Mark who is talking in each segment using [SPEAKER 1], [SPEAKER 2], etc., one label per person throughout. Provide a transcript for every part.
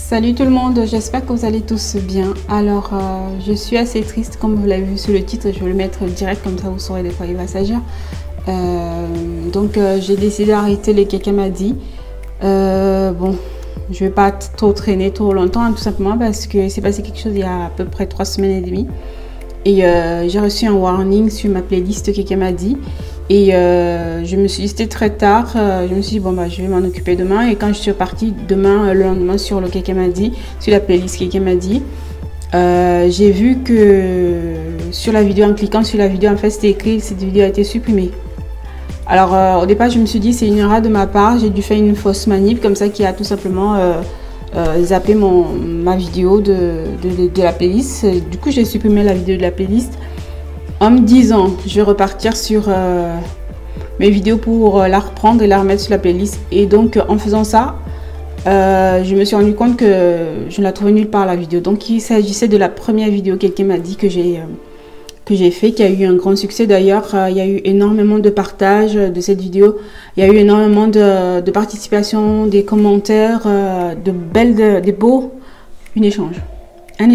[SPEAKER 1] Salut tout le monde, j'espère que vous allez tous bien. Alors, je suis assez triste, comme vous l'avez vu sur le titre, je vais le mettre direct, comme ça vous saurez de quoi il va s'agir. J'ai décidé d'arrêter les Kekamadi. Bon, je vais pas trop traîner trop longtemps, hein, tout simplement parce que c'est passé quelque chose il y a à peu près 3 semaines et demie. Et j'ai reçu un warning sur ma playlist Kekamadi. Et je me suis dit, c'était très tard, je me suis dit, bon, bah, je vais m'en occuper demain. Et quand je suis repartie demain, le lendemain, sur le Kekamadi, sur la playlist Kekamadi, j'ai vu que sur la vidéo, en cliquant sur la vidéo, en fait, c'était écrit, cette vidéo a été supprimée. Alors, au départ, je me suis dit, c'est une erreur de ma part, j'ai dû faire une fausse manip, comme ça, qui a tout simplement zappé ma vidéo de la playlist. Du coup, j'ai supprimé la vidéo de la playlist. En me disant, je vais repartir sur mes vidéos pour la reprendre et la remettre sur la playlist. Et donc, en faisant ça, je me suis rendu compte que je ne la trouvais nulle part la vidéo. Donc, il s'agissait de la première vidéo, quelqu'un m'a dit que j'ai fait, qui a eu un grand succès. D'ailleurs, il y a eu énormément de partages de cette vidéo. Il y a eu énormément de participation, des commentaires, des beaux, un échange. Un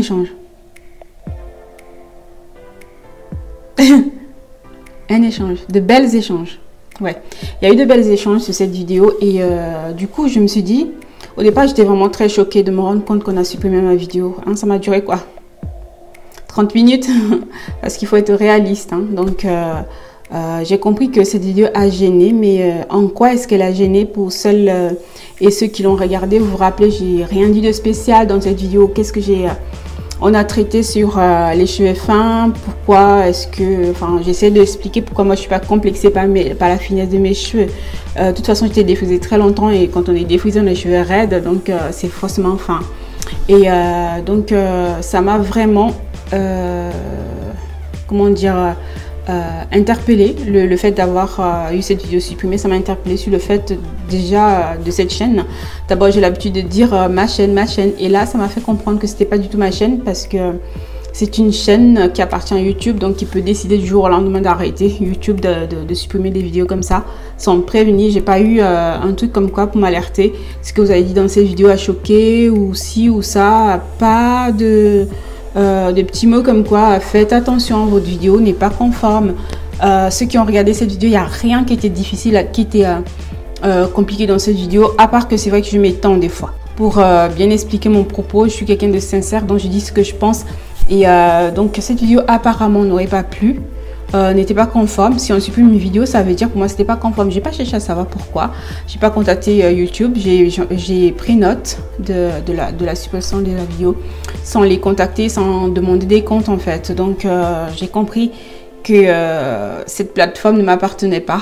[SPEAKER 1] échange, de belles échanges. Ouais, il y a eu de belles échanges sur cette vidéo et du coup, je me suis dit, au départ, j'étais vraiment très choquée de me rendre compte qu'on a supprimé ma vidéo. Hein, ça m'a duré quoi? 30 minutes parce qu'il faut être réaliste. Hein. Donc, j'ai compris que cette vidéo a gêné, mais en quoi est-ce qu'elle a gêné pour celles et ceux qui l'ont regardé? Vous vous rappelez, j'ai rien dit de spécial dans cette vidéo. Qu'est-ce que j'ai... On a traité sur les cheveux fins, pourquoi est-ce que... Enfin, j'essaie d'expliquer pourquoi moi je ne suis pas complexée par la finesse de mes cheveux. De toute façon, j'étais défrisée très longtemps et quand on est défrisé, on a les cheveux raides, donc c'est forcément fin. Et ça m'a vraiment... comment dire... interpellé le fait d'avoir eu cette vidéo supprimée. Ça m'a interpellé sur le fait déjà de cette chaîne. D'abord, j'ai l'habitude de dire ma chaîne, et là ça m'a fait comprendre que c'était pas du tout ma chaîne parce que c'est une chaîne qui appartient à YouTube, donc qui peut décider du jour au lendemain d'arrêter YouTube, de supprimer des vidéos comme ça sans me prévenir. J'ai pas eu un truc comme quoi pour m'alerter, ce que vous avez dit dans cette vidéo a choqué ou ci ou ça, pas de des petits mots comme quoi faites attention, votre vidéo n'est pas conforme. Ceux qui ont regardé cette vidéo, il n'y a rien qui était difficile, qui était compliqué dans cette vidéo, à part que c'est vrai que je m'étends des fois. Pour bien expliquer mon propos, je suis quelqu'un de sincère, donc je dis ce que je pense. Et donc cette vidéo apparemment n'aurait pas plu, n'était pas conforme. Si on supprime une vidéo, ça veut dire pour moi c'était pas conforme. J'ai pas cherché à savoir pourquoi. J'ai pas contacté YouTube. J'ai pris note de la suppression de la vidéo sans les contacter, sans demander des comptes en fait. Donc j'ai compris que cette plateforme ne m'appartenait pas.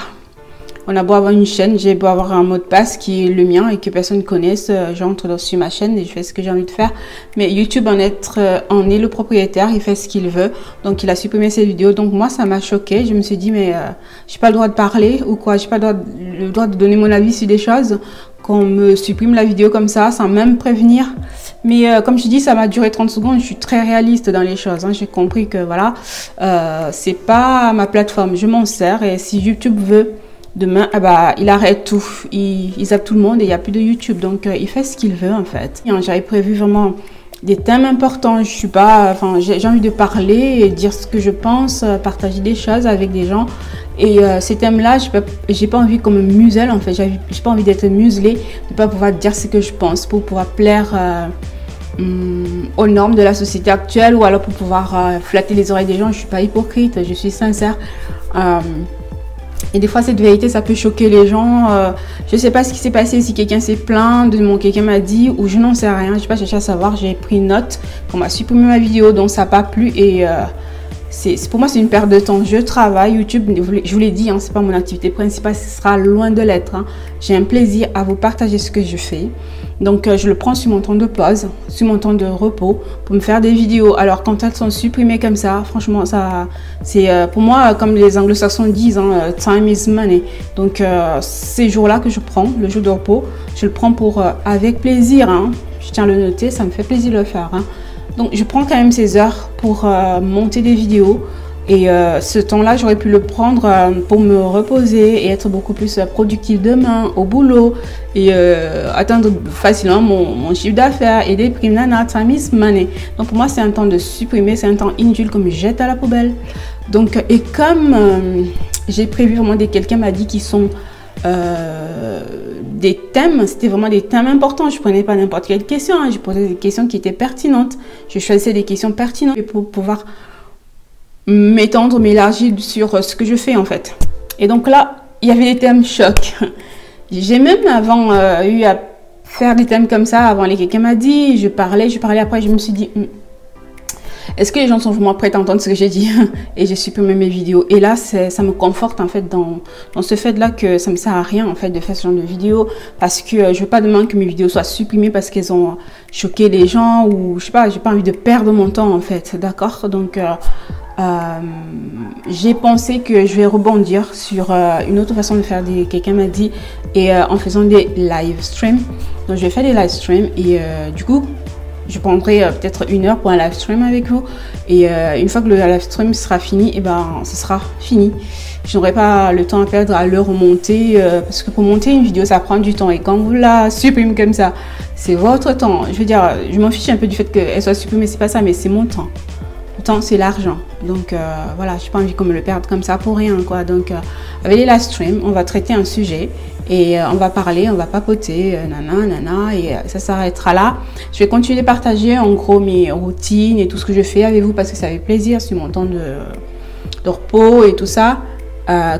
[SPEAKER 1] On a beau avoir une chaîne, j'ai beau avoir un mot de passe qui est le mien et que personne ne connaisse, j'entre sur ma chaîne et je fais ce que j'ai envie de faire. Mais YouTube en est le propriétaire, il fait ce qu'il veut. Donc il a supprimé cette vidéo. Donc moi ça m'a choqué. Je me suis dit mais j'ai pas le droit de parler ou quoi, j'ai pas le droit de donner mon avis sur des choses. Qu'on me supprime la vidéo comme ça sans même prévenir. Mais comme je dis, ça m'a duré 30 secondes. Je suis très réaliste dans les choses. Hein. J'ai compris que voilà, c'est pas ma plateforme. Je m'en sers et si YouTube veut demain, il arrête tout, il zappe tout le monde et il n'y a plus de YouTube. Donc, il fait ce qu'il veut en fait. J'avais prévu vraiment des thèmes importants. Je suis pas, j'ai envie de parler et dire ce que je pense, partager des choses avec des gens. Et ces thèmes-là, j'ai pas envie qu'on me muselle en fait. J'ai pas envie d'être muselée, de pas pouvoir dire ce que je pense pour pouvoir plaire aux normes de la société actuelle ou alors pour pouvoir flatter les oreilles des gens. Je suis pas hypocrite, je suis sincère. Et des fois, cette vérité, ça peut choquer les gens. Je ne sais pas ce qui s'est passé, si quelqu'un s'est plaint de mon quelqu'un m'a dit, ou je n'en sais rien. Je n'ai pas cherché à savoir. J'ai pris note qu'on m'a supprimé ma vidéo, donc ça n'a pas plu. Et pour moi, c'est une perte de temps. Je travaille. YouTube, je vous l'ai dit, hein, ce n'est pas mon activité principale. Ce sera loin de l'être. Hein. J'ai un plaisir à vous partager ce que je fais. Donc, je le prends sur mon temps de pause, sur mon temps de repos pour me faire des vidéos. Alors, quand elles sont supprimées comme ça, franchement, c'est pour moi, comme les anglo-saxons disent, hein, time is money. Donc, ces jours-là que je prends, le jour de repos, je le prends avec plaisir. Hein. Je tiens à le noter, ça me fait plaisir de le faire. Hein. Donc, je prends quand même ces heures pour monter des vidéos Et ce temps-là, j'aurais pu le prendre pour me reposer et être beaucoup plus productive demain au boulot et atteindre facilement mon chiffre d'affaires et des primes, nana, time is money. Donc pour moi, c'est un temps de supprimer, c'est un temps inutile que je jette à la poubelle. Donc, et comme j'ai prévu vraiment quelqu'un m'a dit qu'ils sont des thèmes, c'était vraiment des thèmes importants. Je prenais pas n'importe quelle question, hein. Je posais des questions qui étaient pertinentes. Je choisissais des questions pertinentes pour pouvoir m'étendre, m'élargir sur ce que je fais en fait. Et donc là, il y avait des thèmes chocs. J'ai même avant eu à faire des thèmes comme ça, avant quelqu'un m'a dit, je parlais, après je me suis dit, est-ce que les gens sont vraiment prêts à entendre ce que j'ai dit? Et j'ai supprimé mes vidéos. Et là, ça me conforte en fait dans ce fait-là que ça me sert à rien en fait de faire ce genre de vidéos parce que je veux pas demander que mes vidéos soient supprimées parce qu'elles ont choqué les gens ou je sais pas, j'ai pas envie de perdre mon temps en fait, d'accord? Donc j'ai pensé que je vais rebondir sur une autre façon de faire quelqu'un m'a dit et en faisant des live streams. Donc je vais faire des live streams et du coup je prendrai peut-être 1 heure pour un live stream avec vous et une fois que le live stream sera fini, et ben ce sera fini. Je n'aurai pas le temps à perdre à le remonter parce que pour monter une vidéo ça prend du temps et quand vous la supprimez comme ça, c'est votre temps. Je veux dire, je m'en fiche un peu du fait qu'elle soit supprimée, c'est pas ça, mais c'est mon temps. Le temps, c'est l'argent. Donc, voilà, je n'ai pas envie qu'on me le perde comme ça pour rien, quoi. Donc, avec les live streams, on va traiter un sujet et on va parler, on va papoter, nana, et ça s'arrêtera là. Je vais continuer de partager, en gros, mes routines et tout ce que je fais avec vous parce que ça fait plaisir sur mon temps de repos et tout ça.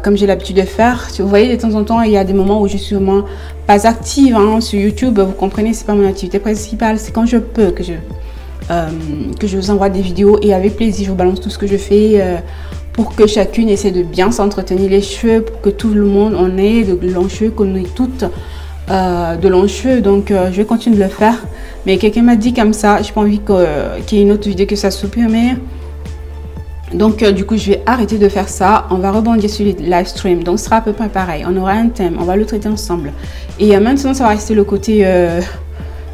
[SPEAKER 1] Comme j'ai l'habitude de faire. Si vous voyez, de temps en temps, il y a des moments où je suis vraiment pas active hein, sur YouTube. Vous comprenez, c'est pas mon activité principale. C'est quand je peux que je vous envoie des vidéos et avec plaisir je vous balance tout ce que je fais pour que chacune essaie de bien s'entretenir les cheveux, pour que tout le monde en ait de longs cheveux, qu'on ait toutes de longs cheveux. Donc je vais continuer de le faire, mais quelqu'un m'a dit comme ça, j'ai pas envie qu'il y ait une autre vidéo que ça supprime. Donc du coup je vais arrêter de faire ça. On va rebondir sur les live streams, donc ce sera à peu près pareil, on aura un thème, on va le traiter ensemble et maintenant ça va rester le côté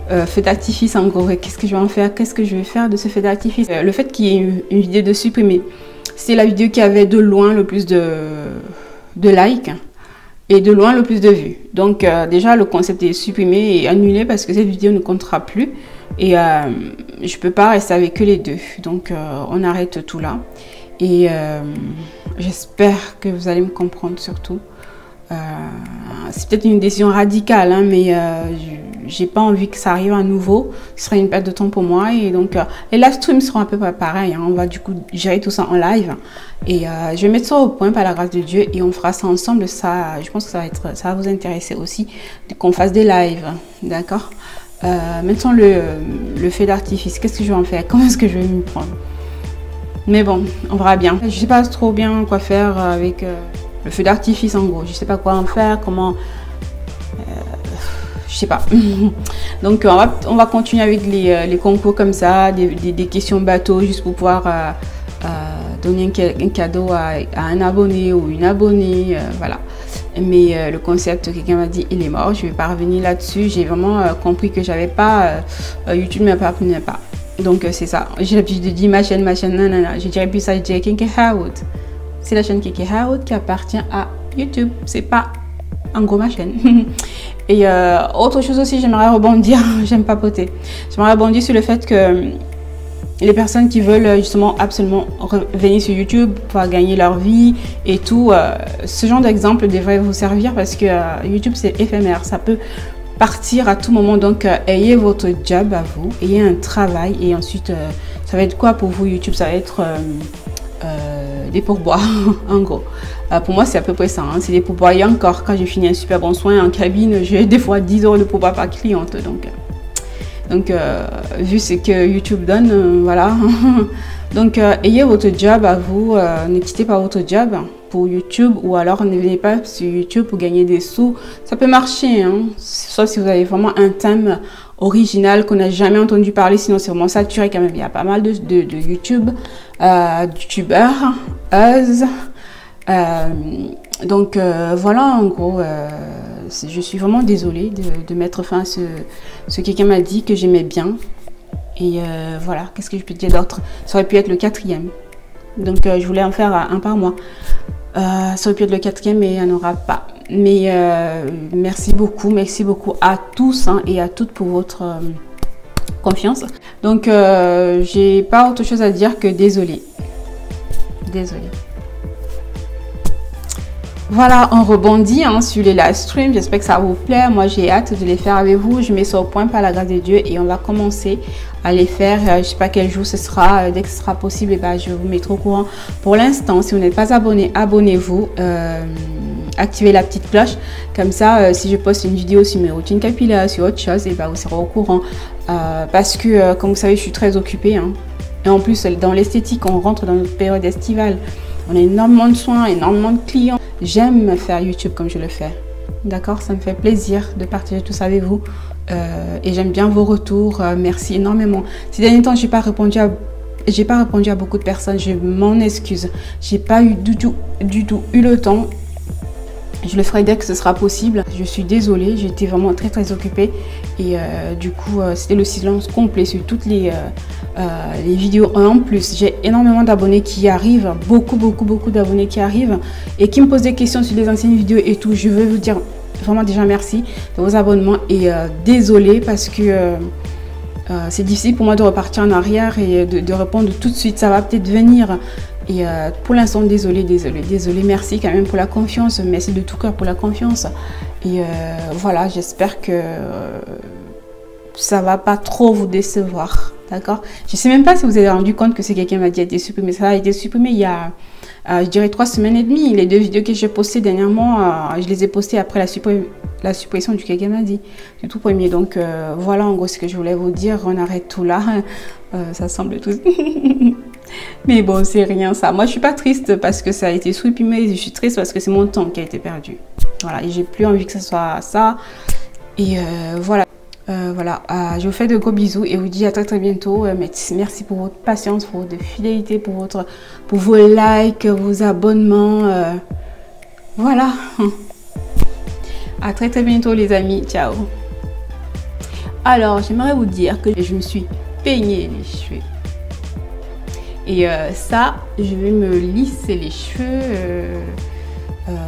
[SPEAKER 1] feu d'artifice en gros. Qu'est-ce que je vais en faire? Qu'est-ce que je vais faire de ce feu d'artifice? Le fait qu'il y ait une vidéo de supprimer, c'est la vidéo qui avait de loin le plus de likes et de loin le plus de vues. Donc déjà le concept est supprimé et annulé parce que cette vidéo ne comptera plus et je peux pas rester avec que les deux. Donc on arrête tout là et j'espère que vous allez me comprendre surtout. C'est peut-être une décision radicale hein, mais j'ai pas envie que ça arrive à nouveau. Ce serait une perte de temps pour moi et donc les live streams seront un peu pareil hein. On va du coup gérer tout ça en live et je vais mettre ça au point par la grâce de Dieu et on fera ça ensemble. Ça, je pense que ça va vous intéresser aussi qu'on fasse des lives, d'accord? Maintenant le feu d'artifice, qu'est-ce que je vais en faire? Comment est-ce que je vais m'y prendre? Mais bon, on verra bien. Je sais pas trop bien quoi faire avec le feu d'artifice en gros. Je sais pas quoi en faire, comment. Je sais pas. Donc on va continuer avec les concours comme ça, des questions bateau juste pour pouvoir donner un cadeau à un abonné ou une abonnée, voilà. Mais le concept, quelqu'un m'a dit, il est mort. Je vais pas revenir là-dessus. J'ai vraiment compris que j'avais pas YouTube ne m'appartenait pas. Donc c'est ça. J'ai l'habitude de dire ma chaîne, nanana. Je dirais plus ça, je dirais Kinky Harold. C'est la chaîne Kinky Harold qui appartient à YouTube. C'est pas en gros ma chaîne. Et autre chose aussi, j'aimerais rebondir. J'aime papoter. J'aimerais rebondir sur le fait que les personnes qui veulent justement absolument revenir sur YouTube pour gagner leur vie et tout, ce genre d'exemple devrait vous servir parce que YouTube c'est éphémère, ça peut partir à tout moment. Donc ayez votre job à vous, ayez un travail et ensuite ça va être quoi pour vous YouTube? Ça va être des pourboires en gros. Pour moi c'est à peu près ça hein. C'est des pourboires et encore quand j'ai fini un super bon soin en cabine j'ai des fois 10 € de pourboire par cliente. Donc vu ce que YouTube donne, voilà. Donc ayez votre job à vous, ne quittez pas votre job pour YouTube ou alors ne venez pas sur YouTube pour gagner des sous. Ça peut marcher, hein, sauf si vous avez vraiment un thème original qu'on n'a jamais entendu parler, sinon c'est vraiment saturé quand même. Il y a pas mal de YouTube, youtubeurs, donc voilà en gros. Je suis vraiment désolée de mettre fin à ce quelqu'un m'a dit que j'aimais bien. Et voilà, qu'est-ce que je peux dire d'autre? Ça aurait pu être le 4e. Donc je voulais en faire un par mois. Ça aurait pu être le 4e, mais il n'y en aura pas. Mais merci beaucoup à tous hein, et à toutes pour votre confiance. Donc j'ai pas autre chose à dire que désolé. Voilà, on rebondit hein, sur les live streams. J'espère que ça vous plaît. Moi, j'ai hâte de les faire avec vous. Je mets ça au point par la grâce de Dieu et on va commencer à les faire. Je ne sais pas quel jour ce sera. Dès que ce sera possible, et ben, je vous mettrai au courant. Pour l'instant, si vous n'êtes pas abonné, abonnez-vous. Activez la petite cloche. Comme ça, si je poste une vidéo sur mes routines capillaires, sur autre chose, et ben, vous serez au courant. Parce que, comme vous savez, je suis très occupée. Hein. Et en plus, dans l'esthétique, on rentre dans notre période estivale. On a énormément de soins, énormément de clients. J'aime faire YouTube comme je le fais. D'accord? Ça me fait plaisir de partager tout ça avec vous. Et j'aime bien vos retours. Merci énormément. Ces derniers temps, j'ai pas répondu à beaucoup de personnes. Je m'en excuse. J'ai pas eu du tout eu le temps. Je le ferai dès que ce sera possible. Je suis désolée, j'étais vraiment très occupée. Et du coup, c'était le silence complet sur toutes les vidéos. En plus, j'ai énormément d'abonnés qui arrivent, beaucoup d'abonnés qui arrivent et qui me posent des questions sur les anciennes vidéos et tout. Je veux vous dire vraiment déjà merci de vos abonnements et désolée parce que c'est difficile pour moi de repartir en arrière et de répondre tout de suite. Ça va peut-être venir. Et pour l'instant, désolé. Merci quand même pour la confiance. Merci de tout cœur pour la confiance. Et voilà, j'espère que ça va pas trop vous décevoir. D'accord? Je sais même pas si vous avez rendu compte que c'est quelqu'un m'a dit a été supprimé. Ça a été supprimé il y a, je dirais, 3 semaines et demie. Les 2 vidéos que j'ai postées dernièrement, je les ai postées après la suppression du quelqu'un m'a dit. Du tout premier. Donc voilà en gros ce que je voulais vous dire. On arrête tout là. Ça semble tout. Mais bon, c'est rien ça. Moi, je suis pas triste parce que ça a été supprimé. Je suis triste parce que c'est mon temps qui a été perdu. Voilà, et j'ai plus envie que ce soit ça. Et voilà. Je vous fais de gros bisous et vous dis à très bientôt. Merci pour votre patience, pour votre fidélité, pour vos likes, vos abonnements. Voilà. À très bientôt les amis. Ciao. Alors, j'aimerais vous dire que je me suis peigné les cheveux. Et ça, je vais me lisser les cheveux.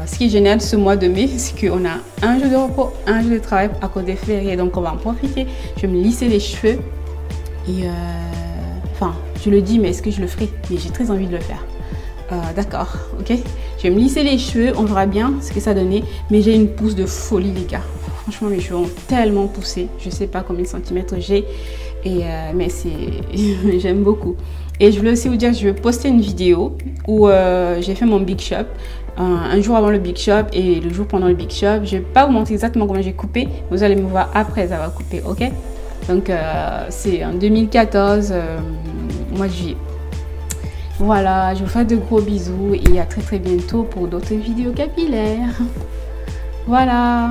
[SPEAKER 1] Ce qui est génial ce mois de mai, c'est qu'on a un jour de repos, un jour de travail à cause des fériés. Donc, on va en profiter. Je vais me lisser les cheveux. Et enfin, je le dis, mais est-ce que je le ferai? Mais j'ai très envie de le faire. D'accord, ok. Je vais me lisser les cheveux. On verra bien ce que ça donnait. Mais j'ai une pousse de folie, les gars. Franchement, mes cheveux ont tellement poussé. Je ne sais pas combien de centimètres j'ai. Mais j'aime beaucoup. Et je voulais aussi vous dire que je vais poster une vidéo où j'ai fait mon Big Shop. Un jour avant le Big Shop et le jour pendant le Big Shop. Je ne vais pas vous montrer exactement comment j'ai coupé. Vous allez me voir après avoir coupé, ok? Donc, c'est en 2014, mois de juillet. Voilà, je vous fais de gros bisous et à très bientôt pour d'autres vidéos capillaires. Voilà.